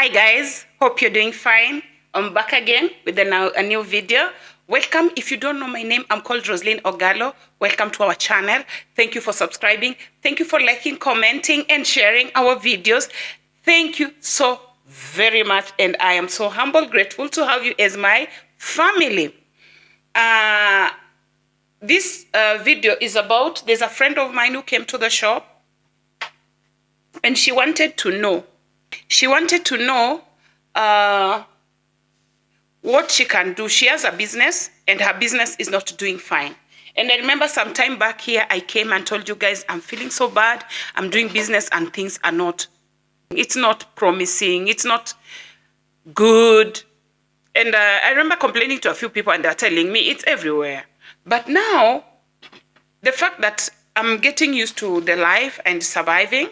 Hi guys, hope you're doing fine. I'm back again with a new video. Welcome. If you don't know my name, I'm called Roslyn Ogalo. Welcome to our channel. Thank you for subscribing. Thank you for liking, commenting, and sharing our videos. Thank you so very much, and I am so humble, grateful to have you as my family. This video is about, there's a friend of mine who came to the shop, and she wanted to know what she can do. She has a business and her business is not doing fine. And I remember some time back here, I came and told you guys, I'm feeling so bad. I'm doing business and things are not, it's not promising. It's not good. And I remember complaining to a few people and they're telling me it's everywhere. But now, the fact that I'm getting used to the life and surviving,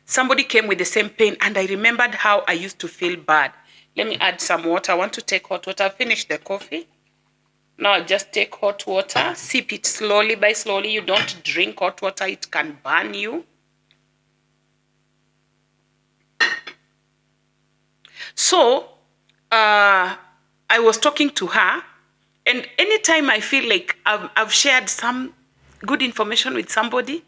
somebody came with the same pain, and I remembered how I used to feel bad. Let me add some water. I want to take hot water. Finish the coffee. Now just take hot water. Sip it slowly by slowly. You don't drink hot water. It can burn you. So, I was talking to her, and anytime I feel like I've shared some good information with somebody,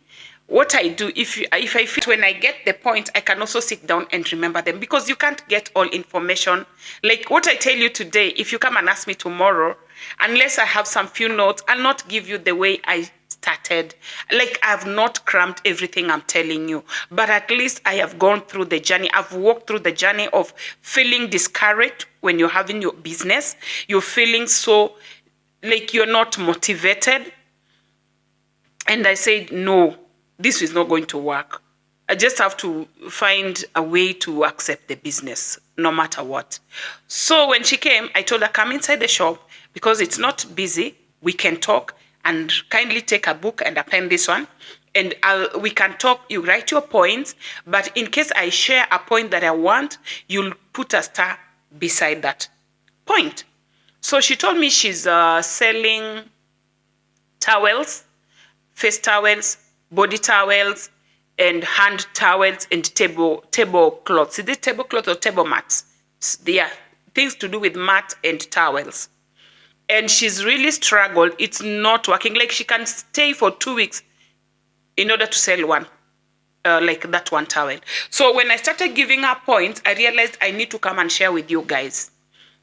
what I do, if I feel when I get the point, I can also sit down and remember them, because you can't get all information. Like what I tell you today, if you come and ask me tomorrow, unless I have some few notes, I'll not give you the way I started. Like I've not crammed everything I'm telling you, but at least I have gone through the journey. I've walked through the journey of feeling discouraged when you're having your business. You're feeling so like you're not motivated. And I said, no, this is not going to work. I just have to find a way to accept the business, no matter what. So when she came, I told her, come inside the shop, because it's not busy. We can talk, and kindly take a book and a pen, this one. And we can talk, you write your points, but in case I share a point that I want, you'll put a star beside that point. So she told me she's selling towels, face towels, body towels, and hand towels, and tablecloths. Is it tablecloths or table mats? Yeah, things to do with mat and towels. And she's really struggled. It's not working. Like she can stay for 2 weeks in order to sell one, like that one towel. So when I started giving her points, I realized I need to come and share with you guys.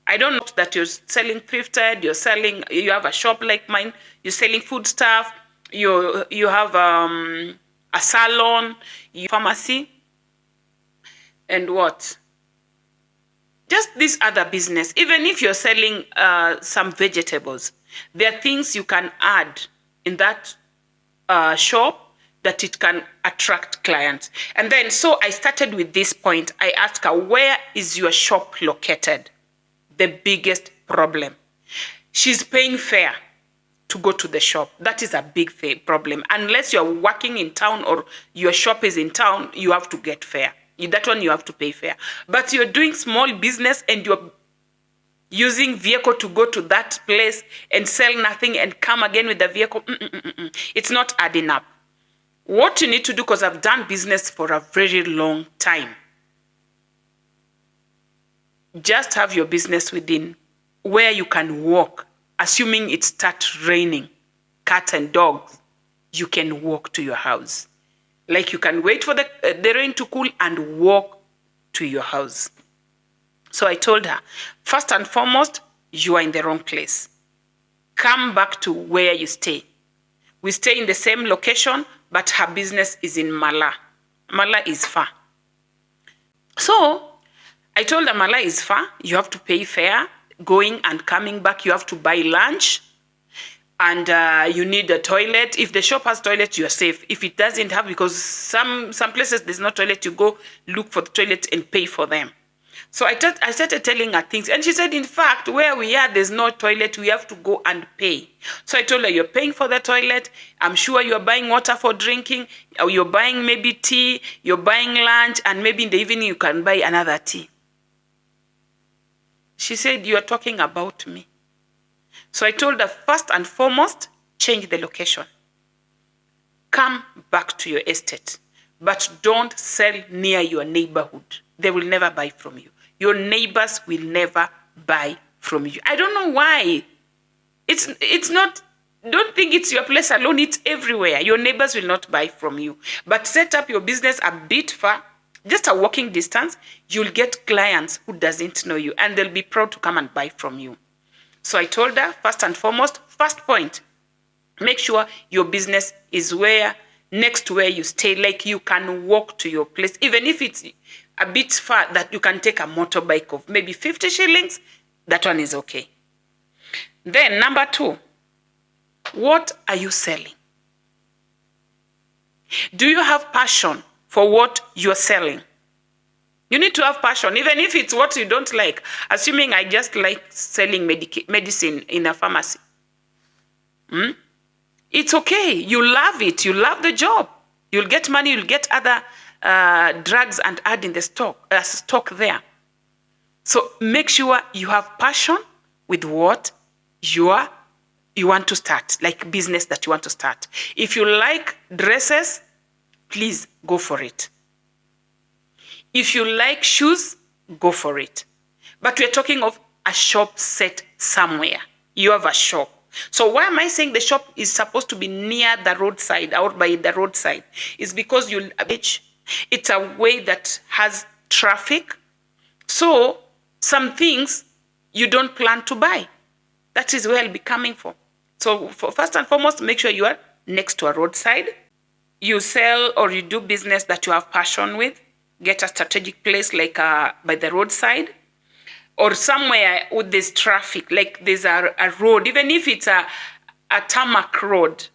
I don't know that you're selling thrifted, you have a shop like mine, you're selling food stuff, you have a salon, pharmacy, and what? Just this other business. Even if you're selling some vegetables, there are things you can add in that shop that it can attract clients. And then, so I started with this point. I asked her, where is your shop located? The biggest problem. She's paying fare to go to the shop. That is a big problem. Unless you're working in town or your shop is in town, you have to get fare. That one you have to pay fare. But you're doing small business and you're using vehicle to go to that place and sell nothing and come again with the vehicle. It's not adding up. What you need to do, because I've done business for a very long time, just have your business within where you can walk. Assuming it starts raining, cats and dogs, you can walk to your house. Like you can wait for the rain to cool and walk to your house. So I told her, first and foremost, you are in the wrong place. Come back to where you stay. We stay in the same location, but her business is in Mala. Mala is far. So I told her, Mala is far. You have to pay fare. Going and coming back, you have to buy lunch, and you need a toilet. If the shop has toilet, you are safe. If it doesn't have, because some places there's no toilet, you go look for the toilet and pay for them. So I started telling her things, and she said, in fact, where we are, there's no toilet. We have to go and pay. So I told her, you're paying for the toilet. I'm sure you're buying water for drinking, or you're buying maybe tea, you're buying lunch, and maybe in the evening you can buy another tea. She said, you are talking about me. So I told her, first and foremost, change the location. Come back to your estate, but don't sell near your neighborhood. they will never buy from you. Your neighbors will never buy from you. I don't know why. It's not, don't think it's your place alone, it's everywhere. Your neighbors will not buy from you. But set up your business a bit far, just a walking distance, you'll get clients who doesn't know you and they'll be proud to come and buy from you. So I told her, first and foremost, first point, make sure your business is next to where you stay, like you can walk to your place, even if it's a bit far, that you can take a motorbike of maybe 50 shillings, that one is okay. Then number 2, what are you selling? Do you have passion for what you're selling? You need to have passion, even if it's what you don't like. Assuming I just like selling medicine in a pharmacy. It's okay. You love it. You love the job. You'll get money. You'll get other drugs and add in the stock there. So make sure you have passion with what you want to start, like business that you want to start. If you like dresses, please go for it. If you like shoes, go for it. But we're talking of a shop set somewhere. You have a shop. So why am I saying the shop is supposed to be near the roadside, out by the roadside? It's because it's a way that has traffic. So some things you don't plan to buy. That is where I'll be coming from. So first and foremost, make sure you are next to a roadside. You sell or you do business that you have passion with. Get a strategic place like by the roadside or somewhere with this traffic, like there's a road, even if it's a tarmac road,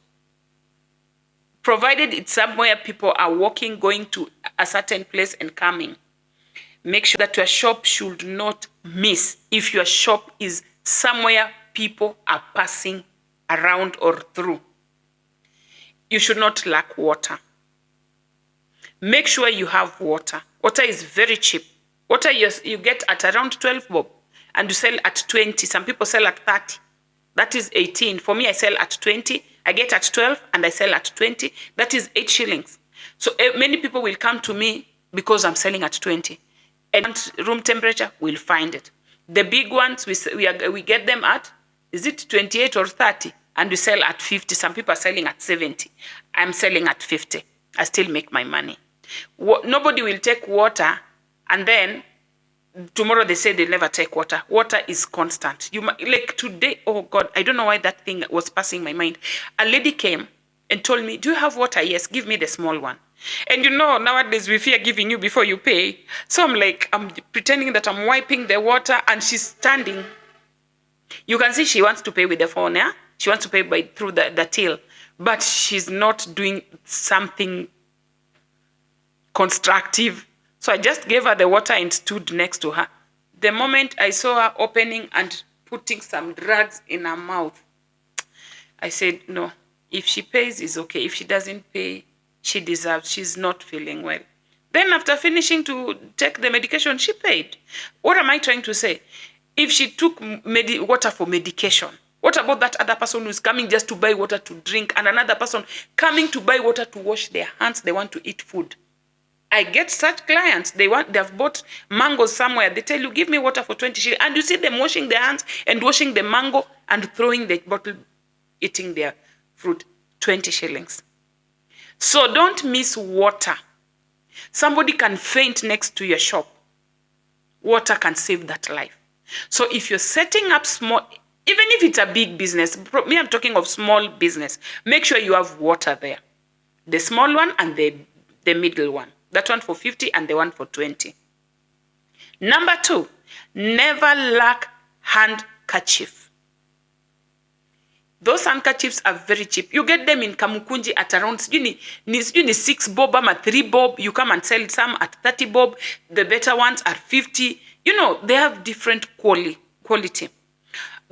provided it's somewhere people are walking, going to a certain place and coming. Make sure that your shop should not miss. If your shop is somewhere people are passing around or through, you should not lack water. Make sure you have water. Water is very cheap. Water you get at around 12 bob and you sell at 20. Some people sell at 30. That is 18. For me, I sell at 20. I get at 12 and I sell at 20. That is 8 shillings. So many people will come to me because I'm selling at 20. And room temperature, we'll find it. The big ones, we get them at, is it 28 or 30? And we sell at 50. Some people are selling at 70. I'm selling at 50. I still make my money. Nobody will take water and then tomorrow they say they'll never take water. Water is constant. Like today, oh God, I don't know why that thing was passing my mind. A lady came and told me, do you have water? Yes, give me the small one. And nowadays we fear giving you before you pay. So I'm pretending that I'm wiping the water and she's standing. You can see she wants to pay with the phone, yeah? She wants to pay through the till. But she's not doing something constructive. So I just gave her the water and stood next to her. The moment I saw her opening and putting some drugs in her mouth, I said, no, if she pays, it's okay. If she doesn't pay, she deserves. She's not feeling well. Then after finishing to take the medication, she paid. What am I trying to say? If she took water for medication, what about that other person who's coming just to buy water to drink and another person coming to buy water to wash their hands? They want to eat food. I get such clients. They've bought mangoes somewhere. They tell you, give me water for 20 shillings. And you see them washing their hands and washing the mango and throwing the bottle, eating their fruit, 20 shillings. So don't miss water. Somebody can faint next to your shop. Water can save that life. So if you're setting up small, even if it's a big business, me, I'm talking of small business, make sure you have water there. The small one and the middle one. That one for 50 and the one for 20. Number 2, never lack handkerchief. Those handkerchiefs are very cheap. You get them in Kamukunji at around 6 bob or 3 bob. You come and sell some at 30 bob. The better ones are 50. They have different quality.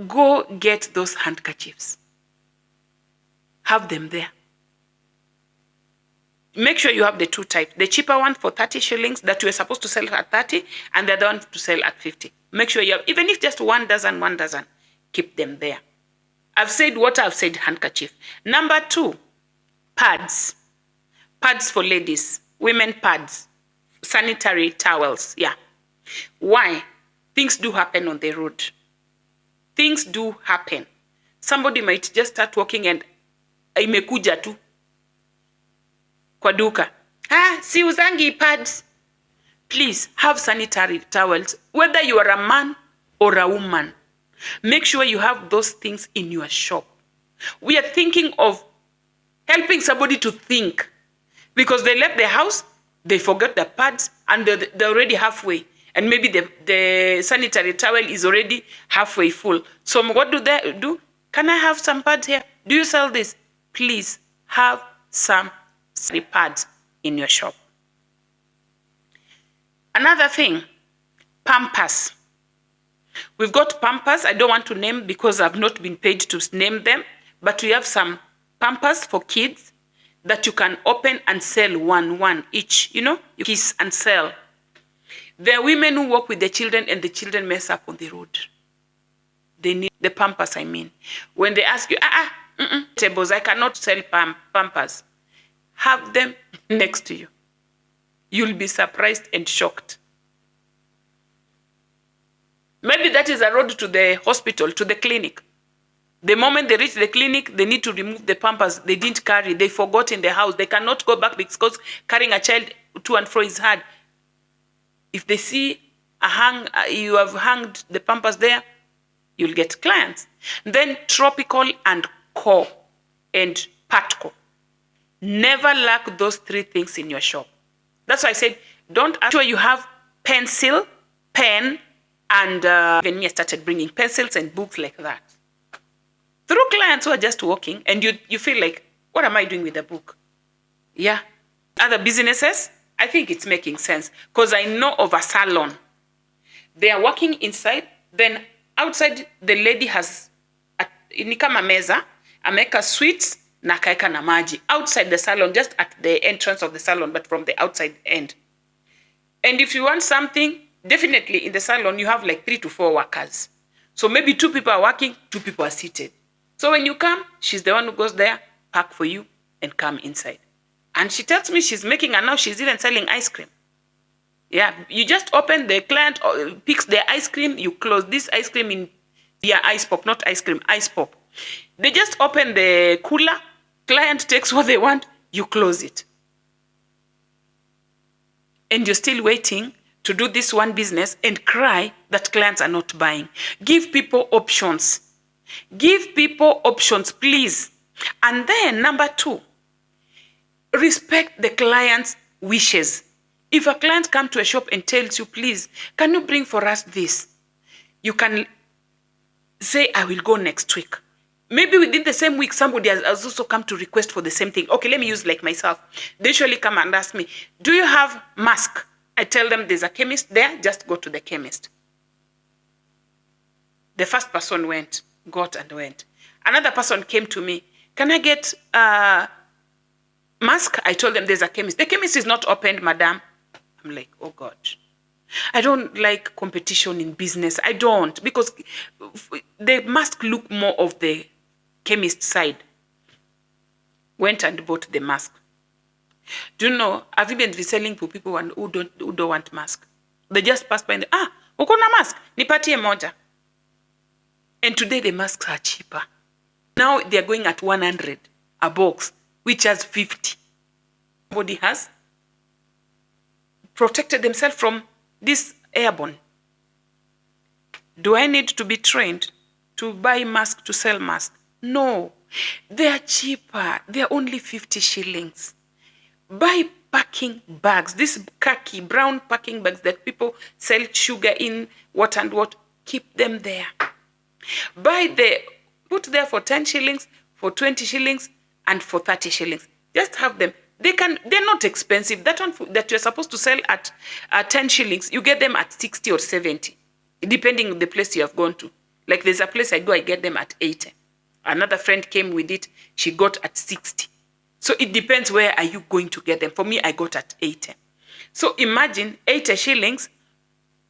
Go get those handkerchiefs. Have them there. Make sure you have the 2 types. The cheaper one for 30 shillings that you were supposed to sell at 30 and the other one to sell at 50. Make sure you have, even if just one dozen, keep them there. I've said water, I've said handkerchief. Number 2, pads. Pads for ladies, women pads. sanitary towels. Yeah. Why? Things do happen on the road. Things do happen. Somebody might just start walking and imekuja tu kwa duka. Si uzangi pads. Please have sanitary towels, whether you are a man or a woman. Make sure you have those things in your shop. We are thinking of helping somebody to think, because they left the house, they forgot the pads, and they're already halfway. And maybe the sanitary towel is already halfway full. So what do they do? Can I have some pads here? Do you sell this? Please have some pads in your shop. Another thing, Pampers. We've got Pampers. I don't want to name because I've not been paid to name them. But we have some Pampers for kids that you can open and sell one each. You kiss and sell. There are women who work with the children and the children mess up on the road. They need the Pampers, I mean. When they ask you, tables, I cannot sell Pampers. Have them next to you. You'll be surprised and shocked. Maybe that is a road to the hospital, to the clinic. The moment they reach the clinic, they need to remove the Pampers they didn't carry. They forgot in the house. They cannot go back because carrying a child to and fro is hard. If they see you have hanged the Pampers there, you'll get clients. Then Tropical and Co and Patco. Never lack those three things in your shop. That's why I said, don't ask sure you have pencil, pen, and even me, I started bringing pencils and books like that. Through clients who are just walking, and you feel like, what am I doing with the book? Yeah. Other businesses, I think it's making sense. Because I know of a salon. They are working inside, then outside the lady has, ni kama meza, ameka sweets, na kaeka na maji. Outside the salon, just at the entrance of the salon, but from the outside end. And if you want something, definitely in the salon, you have like 3 to 4 workers. So maybe 2 people are working, 2 people are seated. So when you come, she's the one who goes there, pack for you, and come inside. And she tells me she's making, and now she's even selling ice cream. Yeah, you just open, the client picks the ice cream, you close this ice cream in, ice pop, not ice cream, ice pop. They just open the cooler, client takes what they want, you close it. And you're still waiting to do this one business and cry that clients are not buying. Give people options. Give people options, please. And then number 2, respect the client's wishes. If a client comes to a shop and tells you, please, can you bring for us this? You can say, I will go next week. Maybe within the same week, somebody has also come to request for the same thing. Okay, let me use like myself. They usually come and ask me, do you have mask? I tell them there's a chemist there, just go to the chemist. The first person got and went. Another person came to me, can I get a mask? I told them there's a chemist. The chemist is not opened, madam. I'm like, oh God. I don't like competition in business. I don't, because they must look more of the chemist side. Went and bought the mask. Do you know, I've even been selling to people who don't want mask. They just pass by and uko na mask? Nipatie moja. And today the masks are cheaper. Now they're going at 100 a box, which has 50. Somebody has protected themselves from this airborne. Do I need to be trained to buy mask, to sell mask? No. They are cheaper. They are only 50 shillings. Buy packing bags, these khaki, brown packing bags that people sell sugar in, what and what. Keep them there. Put there for 10 shillings, for 20 shillings, and for 30 shillings. Just have them. They're not expensive. That one that you're supposed to sell at 10 shillings, you get them at 60 or 70, depending on the place you have gone to. Like there's a place I go, I get them at 80. Another friend came with it, she got at 60. So it depends where are you going to get them. For me, I got at 80. So imagine 80 shillings,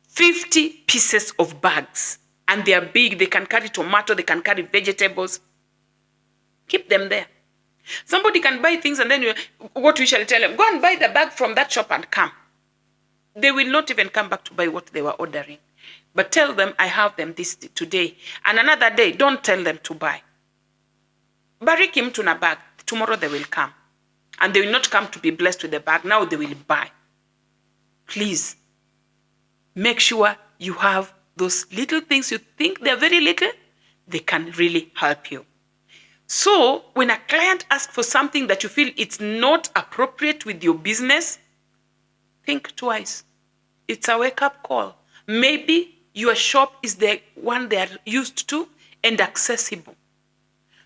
50 pieces of bags. And they are big, they can carry tomato, they can carry vegetables. Keep them there. Somebody can buy things and then what we shall tell them, go and buy the bag from that shop and come. They will not even come back to buy what they were ordering. But tell them, I have them this today. And another day, don't tell them to buy. Bariki mtu na bag. Tomorrow they will come. And they will not come to be blessed with the bag. Now they will buy. Please, make sure you have those little things you think they're very little. They can really help you. So when a client asks for something that you feel it's not appropriate with your business, think twice. It's a wake-up call. Maybe your shop is the one they are used to and accessible.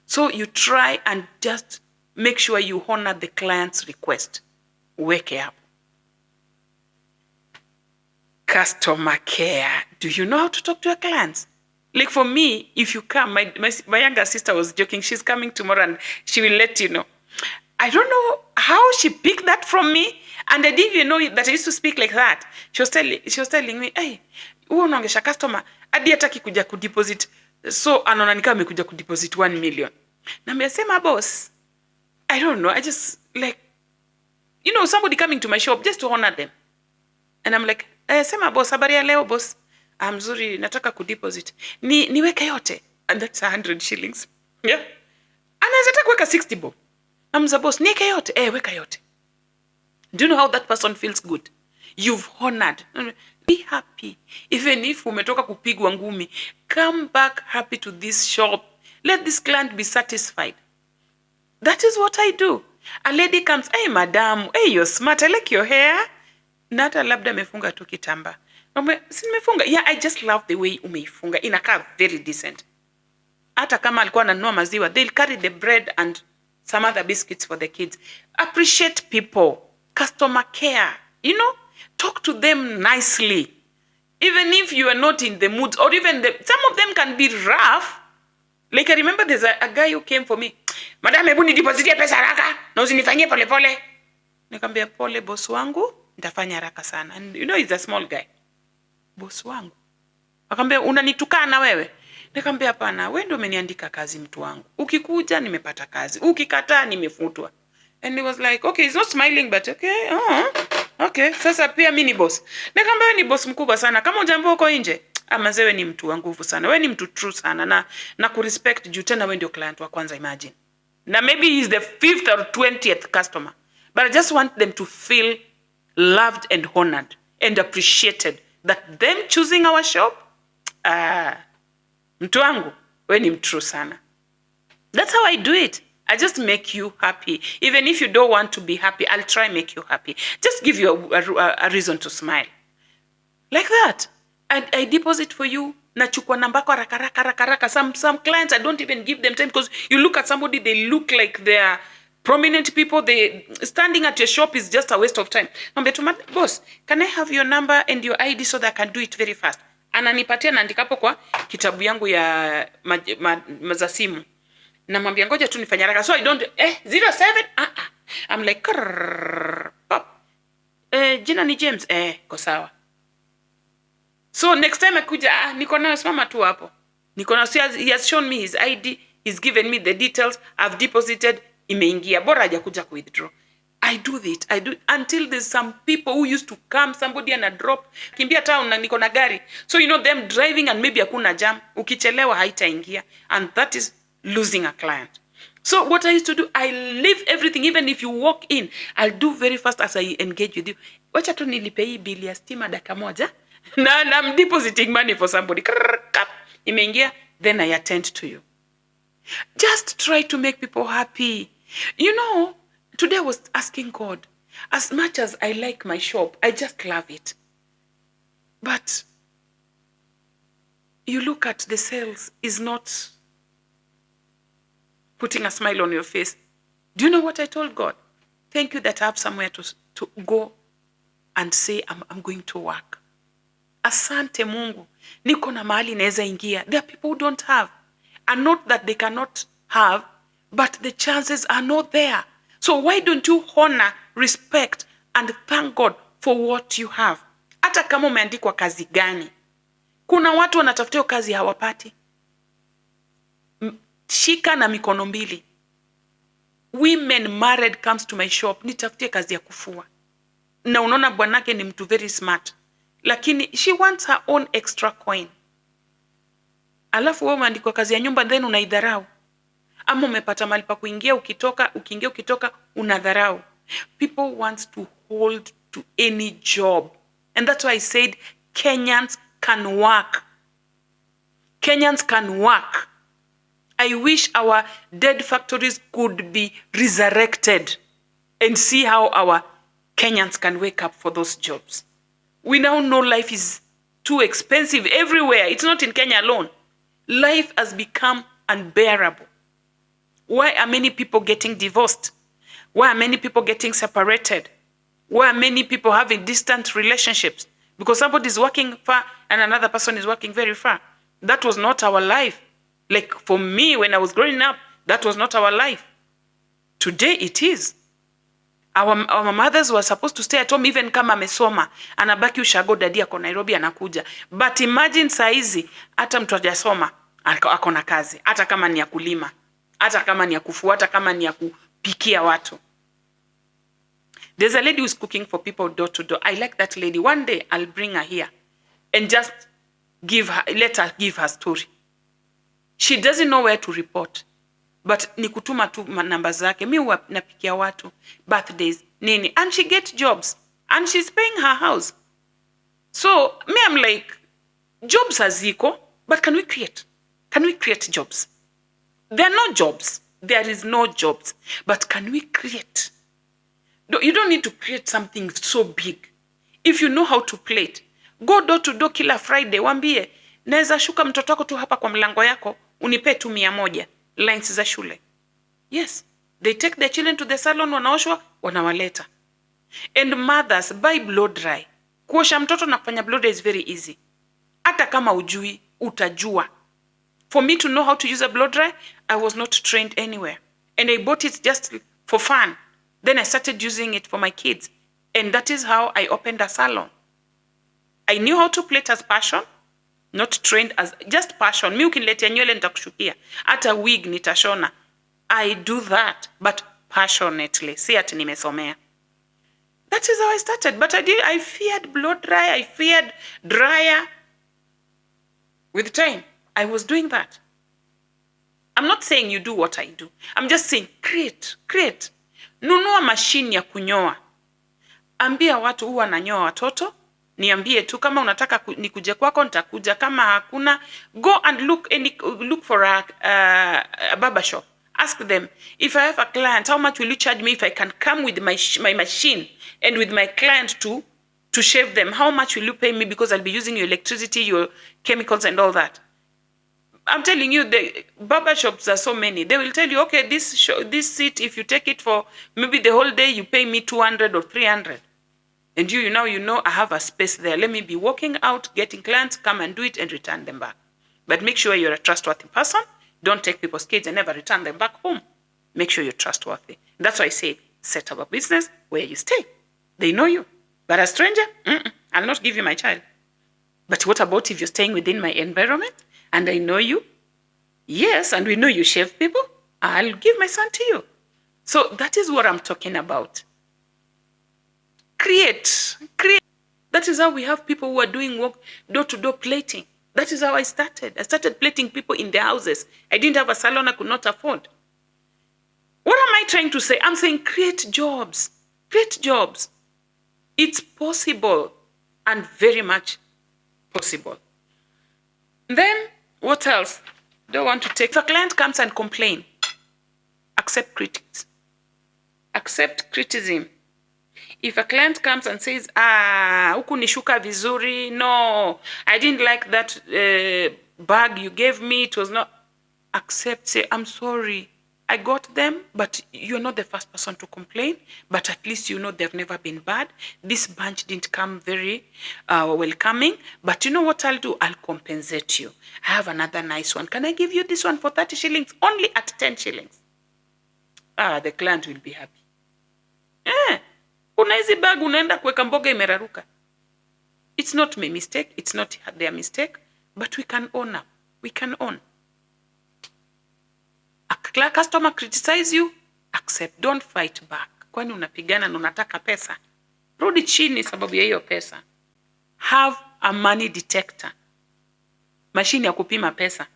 So you try and just make sure you honor the client's request. Wake up. Customer care. Do you know how to talk to your clients? Like for me, if you come, my younger sister was joking, she's coming tomorrow and she will let you know. I don't know how she picked that from me, and I didn't even know that I used to speak like that. She was telling me, hey, huo unaongesha customer, hadi hataki kuja kudeposit. So anaona ni kama amekuja kudeposit 1 million. Na nimesema boss, I don't know, I just like, somebody coming to my shop just to honor them. And I'm like, sema boss, habari ya leo boss. Mzuri, nataka kudeposit. Niweke yote. And that's 100 shillings. Yeah. Anaweza taka kuweka 60 bob. Amza boss, niweke yote. Weka yote. Do you know how that person feels good? You've honored. Be happy. Even if umetoka kupigwa ngumi, come back happy to this shop. Let this client be satisfied. That is what I do. A lady comes, hey madam, hey you're smart, I like your hair. Nata labda mefunga tu kitamba. Si nimefunga. Yeah, I just love the way umeifunga. Inakaa very decent. Hata kama alikuwa ananunua maziwa, they'll carry the bread and some other biscuits for the kids. Appreciate people. Customer care. Talk to them nicely. Even if you are not in the mood, or even some of them can be rough. Like I remember there's a guy who came for me. Madam, hebu nidepositie pesa haraka na usinifanyie pole pole. Nikamwambia pole boss wangu, nitafanya haraka sana. And he's a small guy. Boss wangu. Akamwambia unanitukana wewe? Nikamwambia hapana, wewe ndio umeniandika kazi mtu wangu. Ukikuja nimepata kazi. Ukikataa nimefutwa. And he was like, okay, he's not smiling but okay. Okay, sasa pia mimi ni boss. Nikamwambia wewe ni boss mkubwa sana. Kama hujambo uko nje, amazewe ni mtu wa nguvu sana. Wewe ni mtu true sana na kurespect juu tena wewe ndio client wa kwanza, imagine. Na maybe he's the 5th or 20th customer. But I just want them to feel loved and honored and appreciated that them choosing our shop, mtu wangu, wewe ni mtrue sana. That's how I do it. I just make you happy. Even if you don't want to be happy, I'll try make you happy. Just give you a reason to smile. Like that. And I deposit for you. Nachukua namba kwa haraka. Some clients, I don't even give them time because you look at somebody, they look like they're prominent people. They standing at your shop is just a waste of time. Boss, can I have your number and your ID so that I can do it very fast? Ananipatia naandika hapo kwa kitabu yangu ya mazasimu. Namwambia ngoja tu nifanye haraka. So I don't 07 I'm like pop. Jina ni James. Ko sawa. So next time akuja niko nayo, simama tu hapo. Niko nayo, he has shown me his ID, he's given me the details, I've deposited, imeingia. Bora hajakuja ku withdraw. I do until there's some people who used to come, somebody and a drop, kimbia town na niko na gari. So them driving and maybe hakuna jam, ukichelewa haitaingia, and that is losing a client. So what I used to do, I leave everything. Even if you walk in, I'll do very fast as I engage with you. Wacha tu nilipe hii bili ya stima dakika moja. Na I'm depositing money for somebody. Imeingia, then I attend to you. Just try to make people happy. Today I was asking God, as much as I like my shop, I just love it. But you look at the sales is not putting a smile on your face. Do you know what I told God? Thank you that I have somewhere to go and say I'm going to work. Asante Mungu. Niko na mahali naweza ingia. There are people who don't have. And not that they cannot have, but the chances are not there. So why don't you honor, respect, and thank God for what you have? Hata kama umeandikwa kazi gani. Kuna watu wanatafutia kazi hawapati. Shika na mikono mbili. Women married comes to my shop, nitafutie kazi ya kufua. na unaona bwanake ni mtu very smart, lakini she wants her own extra coin. Alafu wewe umeandikwa kazi ya nyumba then unaidharau, ama umepata mahali pa kuingia, ukitoka unadharau. People want to hold to any job, and that's why I said Kenyans can work. Kenyans can work. I wish our dead factories could be resurrected and see how our Kenyans can wake up for those jobs. We now know life is too expensive everywhere. It's not in Kenya alone. Life has become unbearable. Why are many people getting divorced? Why are many people getting separated? Why are many people having distant relationships? Because somebody is working far and another person is working very far. That was not our life. Like for me, when I was growing up, that was not our life. Today it is. Our mothers were supposed to stay at home even kama amesoma. Anabaki ushago, dadi ako Nairobi anakuja. But imagine saizi, hata mtu hajasoma ako na kazi. Hata kama ni ya kulima, hata kama ni ya kufua, hata kama ni ya kupikia watu. There's a lady who's cooking for people door to door. I like that lady. One day I'll bring her here and just let her give her story. She doesn't know where to report, but ni kutuma tu namba zake. Mi napikia watu birthdays nini, and she gets jobs and she's paying her house. So me, I'm like, jobs haziko, but can we create jobs? There are no jobs. There is no jobs, but can we create? You don't need to create something so big. If you know how to play it, go door to door kila Friday, wambie naweza shuka mtoto wako tu hapa kwa mlango yako, unipe tu 100 lines za shule. Yes, they take their children to the salon, wanaoshwa, wanawaleta. And mothers, buy blow dry. Kuosha mtoto na kufanya blow dry is very easy. Hata kama ujui, utajua. For me to know how to use a blow dry, I was not trained anywhere. And I bought it just for fun. Then I started using it for my kids. And that is how I opened a salon. I knew how to plait as passion, not trained as just passion. Mi ukiniletea nywele nitakushukia. Hata wig nitashona. I do that, but passionately. Si ati nimesomea. That is how I started. But I feared blow dry. I feared dryer. With time, I was doing that. I'm not saying you do what I do. I'm just saying create. Nunua mashini ya kunyoa. Ambia watu huwa nanyoa watoto. Niambie tu kama unataka nikuje kwako nitakuja, kama hakuna go and look for a barber shop. Ask them, if I have a client, how much will you charge me if I can come with my machine and with my client to shave them? How much will you pay me, because I'll be using your electricity, your chemicals and all that. I'm telling you, the barber shops are so many. They will tell you, okay, this seat, if you take it for maybe the whole day, you pay me 200 or 300. And you know, I have a space there. Let me be walking out, getting clients, come and do it and return them back. But make sure you're a trustworthy person. Don't take people's kids and never return them back home. Make sure you're trustworthy. That's why I say, set up a business where you stay. They know you. But a stranger, I'll not give you my child. But what about if you're staying within my environment and I know you? Yes, and we know you shave people. I'll give my son to you. So that is what I'm talking about. Create. That is how we have people who are doing work, door-to-door plating. That is how I started. I started plating people in their houses. I didn't have a salon I could not afford. What am I trying to say? I'm saying create jobs. Create jobs. It's possible and very much possible. Then, what else? Don't want to take. If a client comes and complain, accept critics. Accept criticism. If a client comes and says, huku nishuka vizuri, no, I didn't like that bag you gave me, it was not, accept, say, I'm sorry, I got them, but you're not the first person to complain, but at least you know they've never been bad. This bunch didn't come very welcoming, but you know what I'll do? I'll compensate you. I have another nice one. Can I give you this one for 30 shillings? Only at 10 shillings. The client will be happy. Una hizi bag unaenda kuweka mboga imeraruka. It's not my mistake. It's not their mistake. But we can own up. We can own. A customer criticize you, accept. Don't fight back. Kwani unapigana na unataka pesa? rudi chini sababu ya hiyo pesa. Have a money detector, mashine ya kupima pesa.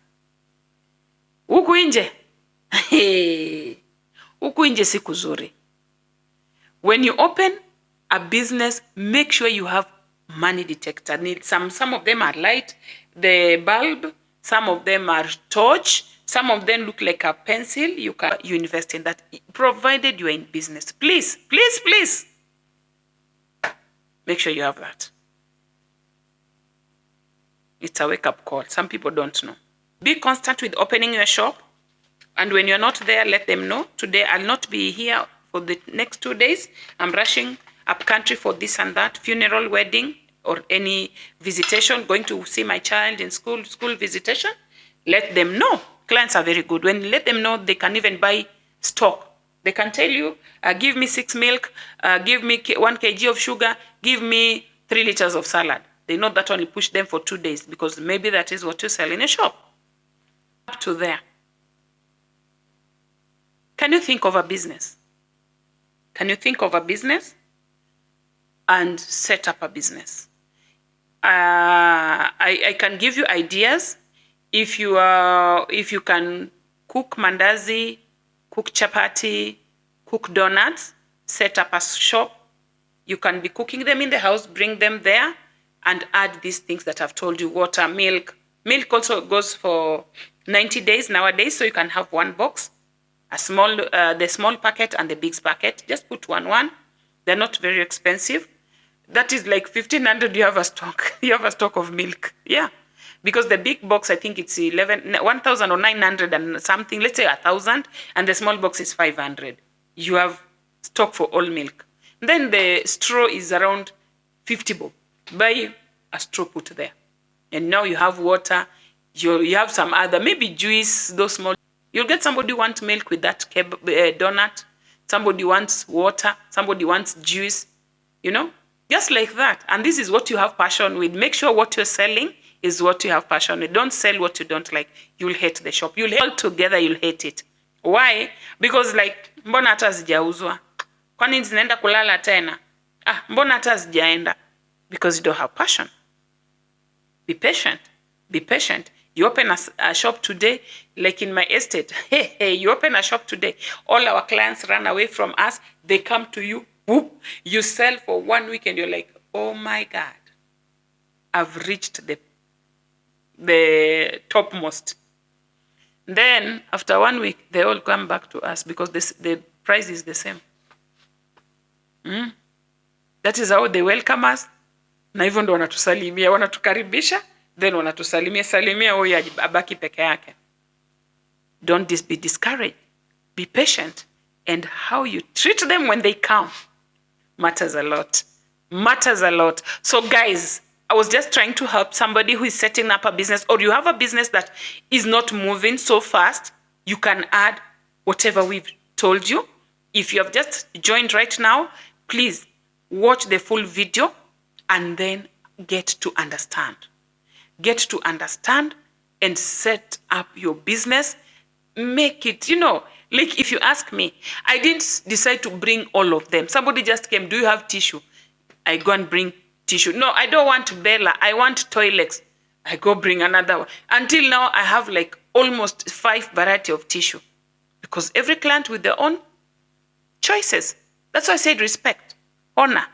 Huku nje huku nje si kuzuri. When you open a business, make sure you have money detector. Some of them are light, the bulb, some of them are torch, some of them look like a pencil. You invest in that, provided you are in business. Please, please, please, make sure you have that. It's a wake-up call. Some people don't know. Be constant with opening your shop. And when you're not there, let them know. Today, I'll not be here for the next 2 days. I'm rushing up country for this and that, funeral, wedding, or any visitation, going to see my child in school visitation. Let them know. Clients are very good. When you let them know, they can even buy stock. They can tell you, give me 6 milk, give me 1 kg of sugar, give me 3 liters of salad. They know that only push them for 2 days because maybe that is what you sell in a shop. Up to there. Can you think of a business? Can you think of a business and set up a business? I can give you ideas. If you can cook mandazi, cook chapati, cook donuts, set up a shop. You can be cooking them in the house, bring them there, and add these things that I've told you: water, milk. Milk also goes for 90 days nowadays, so you can have 1 box. The small packet and the big packet. Just put one. They're not very expensive. That is like 1,500. You have a stock. You have a stock of milk. Yeah, because the big box, I think it's 1,000 or 900 and something. Let's say 1,000, and the small box is 500. You have stock for all milk. Then the straw is around 50 bob. Buy a straw, put there, and now you have water. You have some other, maybe juice, those small. You'll get somebody who wants milk with that donut. Somebody wants water. Somebody wants juice. Just like that. And this is what you have passion with. Make sure what you're selling is what you have passion with. Don't sell what you don't like. You'll hate the shop. You'll hate altogether. You'll hate it. Why? Because mbona hata hazijauzwa? Kwani zinaenda kulala tena? Mbona hata hazijaenda? Because you don't have passion. Be patient. Be patient. You open a shop today, like in my estate. Hey, you open a shop today. All our clients run away from us. They come to you. Whoop. You sell for 1 week and you're like, oh my God, I've reached the topmost. Then after 1 week, they all come back to us because the price is the same. That is how they welcome us. Na hivyo ndo wanatusalimia, wanatukaribisha. Then wanatusalimia huyu abaki peke yake. Don't be discouraged. Be patient. And how you treat them when they come matters a lot. Matters a lot. So guys, I was just trying to help somebody who is setting up a business, or you have a business that is not moving so fast. You can add whatever we've told you. If you have just joined right now, please watch the full video and then get to understand. Get to understand and set up your business. Make it, like if you ask me, I didn't decide to bring all of them. Somebody just came, do you have tissue? I go and bring tissue. No, I don't want Bella. I want toilets. I go bring another one. Until now, I have like almost 5 variety of tissue. Because every client with their own choices. That's why I said respect, honor,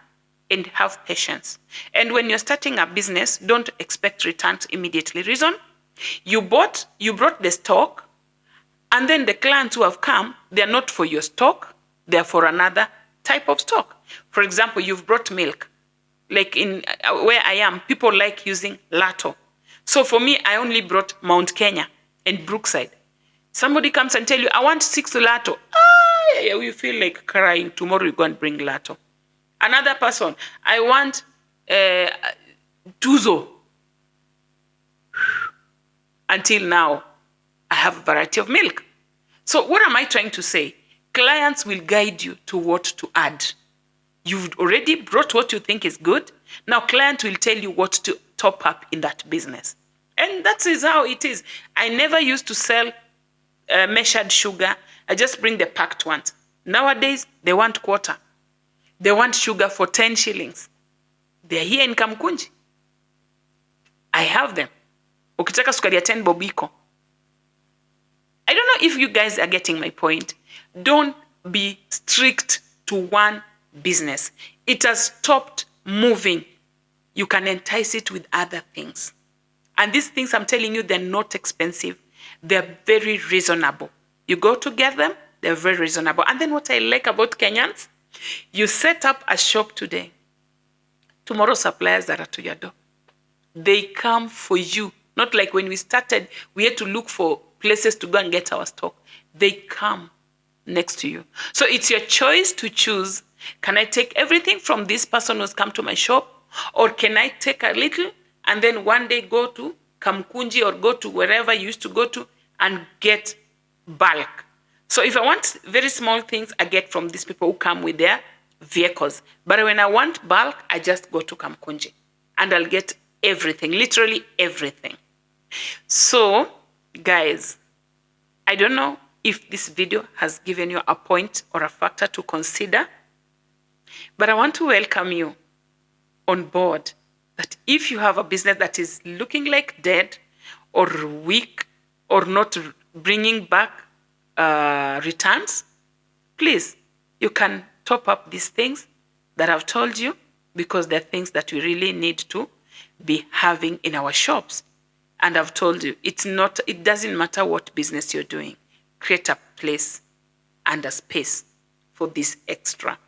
and have patience. And when you're starting a business, don't expect returns immediately. Reason? You brought the stock, and then the clients who have come, they're not for your stock, they're for another type of stock. For example, you've brought milk. Like in where I am, people like using Lato. So for me, I only brought Mount Kenya and Brookside. Somebody comes and tell you, I want 6 Lato. You feel like crying. Tomorrow you go and bring Lato. Another person, I want Tuzo. Until now, I have a variety of milk. So what am I trying to say? Clients will guide you to what to add. You've already brought what you think is good. Now client will tell you what to top up in that business. And that is how it is. I never used to sell measured sugar. I just bring the packed ones. Nowadays, they want quarter. They want sugar for 10 shillings. They are here in Kamkunji. I have them. Ukitaka sukari ya 10 bob iko. I don't know if you guys are getting my point. Don't be strict to one business. It has stopped moving. You can entice it with other things. And these things, I'm telling you, they're not expensive. They're very reasonable. You go to get them, they're very reasonable. And then what I like about Kenyans, you set up a shop today. Tomorrow suppliers that are to your door, they come for you. Not like when we started, we had to look for places to go and get our stock. They come next to you. So it's your choice to choose. Can I take everything from this person who's come to my shop? Or can I take a little and then one day go to Kamkunji or go to wherever you used to go to and get bulk? So if I want very small things, I get from these people who come with their vehicles. But when I want bulk, I just go to Kamkunji and I'll get everything, literally everything. So, guys, I don't know if this video has given you a point or a factor to consider, but I want to welcome you on board that if you have a business that is looking like dead or weak or not bringing back returns, please, you can top up these things that I've told you, because they're things that we really need to be having in our shops. And I've told you, it doesn't matter what business you're doing. Create a place and a space for this extra.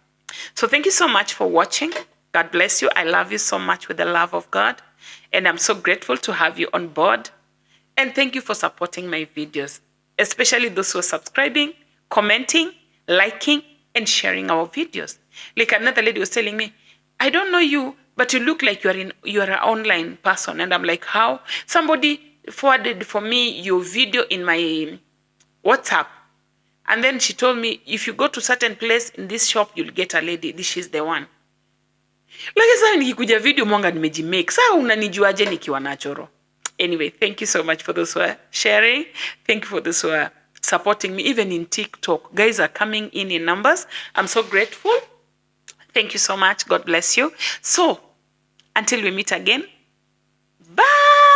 So thank you so much for watching. God bless you. I love you so much with the love of God. And I'm so grateful to have you on board. And thank you for supporting my videos, especially those who are subscribing, commenting, liking, and sharing our videos. Like another lady was telling me, I don't know you, but you look like you're an online person. And I'm like, how? Somebody forwarded for me your video in my WhatsApp. And then she told me, if you go to certain place in this shop, you'll get a lady. This is the one. Like sasa nikikuja video mwanga nimejimake. Sasa unanijuaje nikiwa nachoro? Anyway, thank you so much for those who are sharing. Thank you for those who are supporting me. Even in TikTok, guys are coming in numbers. I'm so grateful. Thank you so much. God bless you. So, until we meet again, bye.